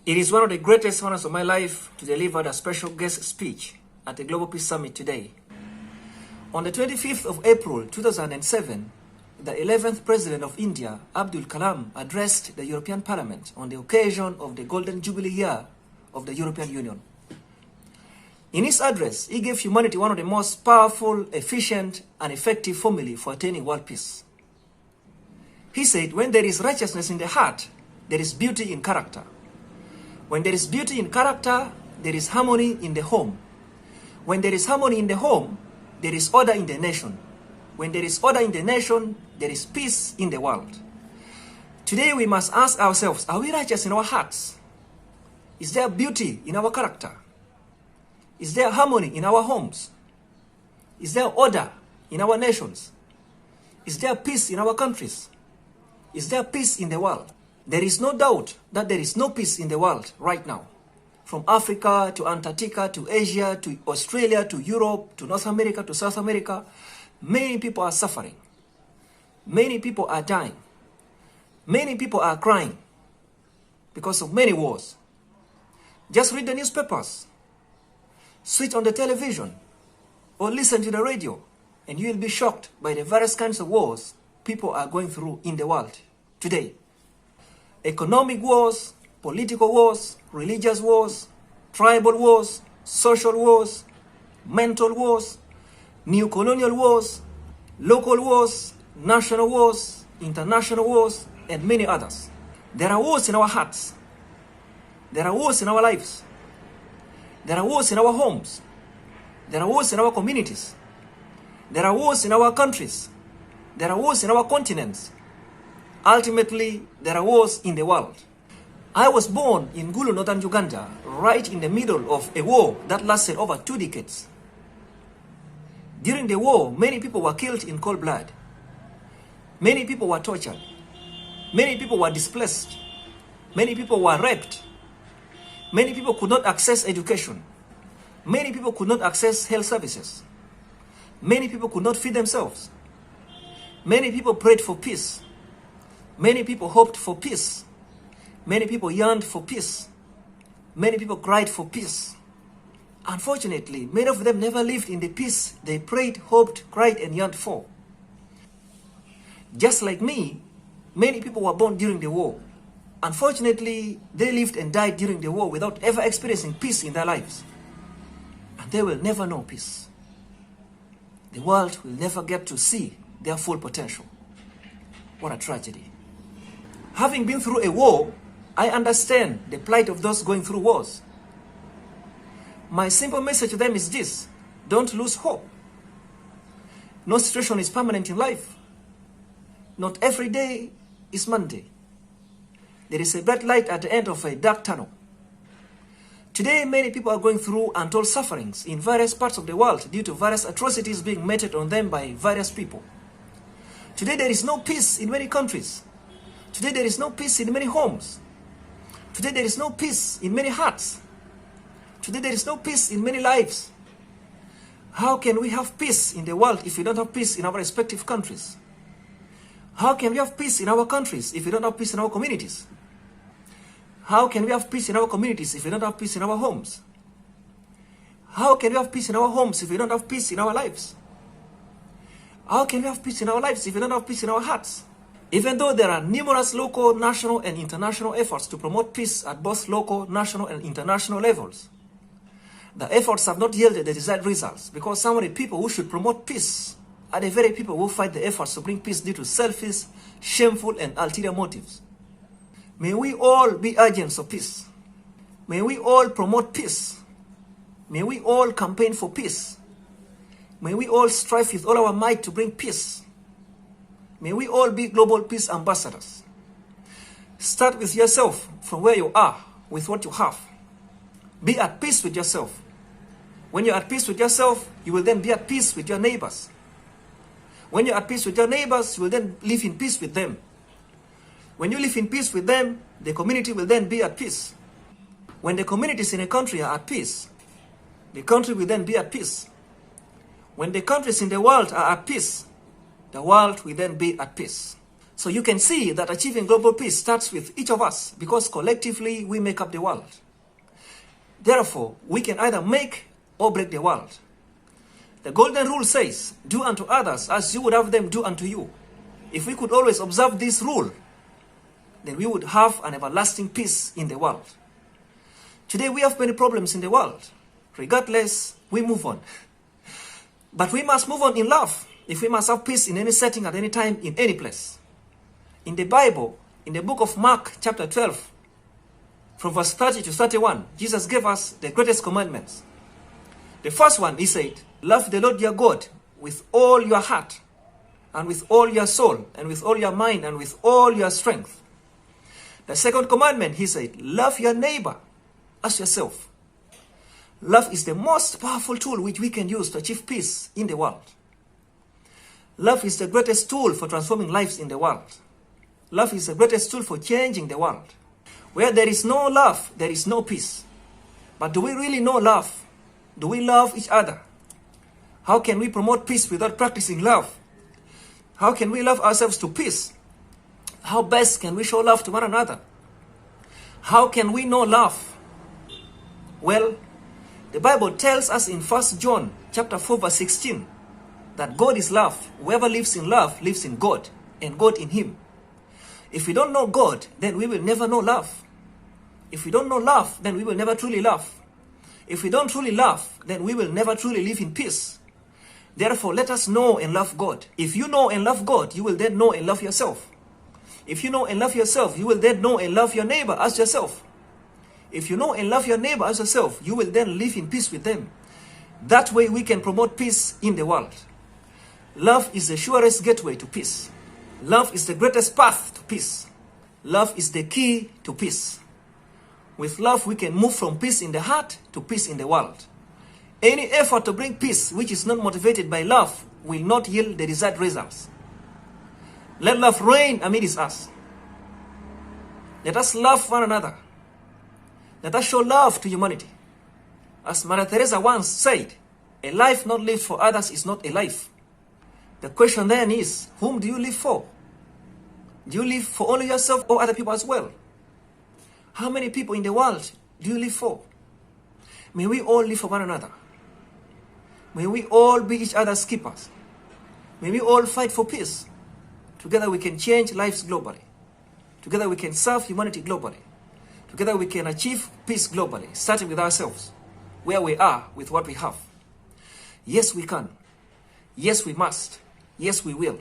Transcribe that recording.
It is one of the greatest honors of my life to deliver a special guest speech at the Global Peace Summit today. On the 25th of April 2007, the 11th President of India, Abdul Kalam, addressed the European Parliament on the occasion of the Golden Jubilee year of the European Union. In his address, he gave humanity one of the most powerful, efficient, and effective formulae for attaining world peace. He said, when there is righteousness in the heart, there is beauty in character. When there is beauty in character, there is harmony in the home. When there is harmony in the home, there is order in the nation. When there is order in the nation, there is peace in the world. Today we must ask ourselves, are we righteous in our hearts? Is there beauty in our character? Is there harmony in our homes? Is there order in our nations? Is there peace in our countries? Is there peace in the world? There is no doubt that there is no peace in the world right now. From Africa to Antarctica to Asia to Australia to Europe to North America to South America, many people are suffering. Many people are dying. Many people are crying because of many wars. Just read the newspapers, switch on the television, or listen to the radio, and you will be shocked by the various kinds of wars people are going through in the world today. Economic wars, political wars, religious wars, tribal wars, social wars, mental wars, new colonial wars, local wars, national wars, international wars, and many others. There are wars in our hearts. There are wars in our lives. There are wars in our homes. There are wars in our communities. There are wars in our countries. There are wars in our continents. Ultimately, there are wars in the world. I was born in Gulu, northern Uganda, right in the middle of a war that lasted over 2 decades. During the war, many people were killed in cold blood. Many people were tortured. Many people were displaced. Many people were raped. Many people could not access education. Many people could not access health services. Many people could not feed themselves. Many people prayed for peace. Many people hoped for peace. Many people yearned for peace. Many people cried for peace. Unfortunately, many of them never lived in the peace they prayed, hoped, cried, and yearned for. Just like me, many people were born during the war. Unfortunately, they lived and died during the war without ever experiencing peace in their lives. And they will never know peace. The world will never get to see their full potential. What a tragedy. Having been through a war, I understand the plight of those going through wars. My simple message to them is this: don't lose hope. No situation is permanent in life. Not every day is Monday. There is a bright light at the end of a dark tunnel. Today, many people are going through untold sufferings in various parts of the world due to various atrocities being meted on them by various people. Today, there is no peace in many countries. Today, there is no peace in many homes. Today, there is no peace in many hearts. Today, there is no peace in many lives. How can we have peace in the world if we don't have peace in our respective countries? How can we have peace in our countries if we don't have peace in our communities? How can we have peace in our communities if we don't have peace in our homes? How can we have peace in our homes if we don't have peace in our lives? How can we have peace in our lives if we don't have peace in our hearts? Even though there are numerous local, national, and international efforts to promote peace at both local, national, and international levels, the efforts have not yielded the desired results because some of the people who should promote peace are the very people who fight the efforts to bring peace due to selfish, shameful, and ulterior motives. May we all be agents of peace. May we all promote peace. May we all campaign for peace. May we all strive with all our might to bring peace. May we all be global peace ambassadors. Start with yourself from where you are, with what you have. Be at peace with yourself. When you're at peace with yourself, you will then be at peace with your neighbors. When you're at peace with your neighbors, you will then live in peace with them. When you live in peace with them, the community will then be at peace. When the communities in a country are at peace, the country will then be at peace. When the countries in the world are at peace, the world will then be at peace. So you can see that achieving global peace starts with each of us, because collectively we make up the world. Therefore, we can either make or break the world. The golden rule says, do unto others as you would have them do unto you. If we could always observe this rule, then we would have an everlasting peace in the world. Today we have many problems in the world. Regardless, we move on. But we must move on in love if we must have peace in any setting, at any time, in any place. In the Bible, in the book of Mark chapter 12, from verse 30 to 31, Jesus gave us the greatest commandments. The first one, he said, love the Lord your God with all your heart, and with all your soul, and with all your mind, and with all your strength. The second commandment, he said, love your neighbor as yourself. Love is the most powerful tool which we can use to achieve peace in the world. Love is the greatest tool for transforming lives in the world. Love is the greatest tool for changing the world. Where there is no love, there is no peace. But do we really know love? Do we love each other? How can we promote peace without practicing love? How can we love ourselves to peace? How best can we show love to one another? How can we know love? Well, the Bible tells us in 1 John chapter 4 verse 16 that God is love. Whoever lives in love lives in God, and God in him. If we don't know God, then we will never know love. If we don't know love, then we will never truly love. If we don't truly love, then we will never truly live in peace. Therefore, let us know and love God. If you know and love God, you will then know and love yourself. If you know and love yourself, you will then know and love your neighbor as yourself. If you know and love your neighbor as yourself, you will then live in peace with them. That way we can promote peace in the world. Love is the surest gateway to peace. Love is the greatest path to peace. Love is the key to peace. With love, we can move from peace in the heart to peace in the world. Any effort to bring peace which is not motivated by love will not yield the desired results. Let love reign amidst us. Let us love one another. Let us show love to humanity. As Mother Teresa once said, a life not lived for others is not a life. The question then is, whom do you live for? Do you live for only yourself or other people as well? How many people in the world do you live for? May we all live for one another. May we all be each other's keepers. May we all fight for peace. Together we can change lives globally. Together we can serve humanity globally. Together we can achieve peace globally, starting with ourselves, where we are with what we have. Yes, we can. Yes, we must. Yes, we will.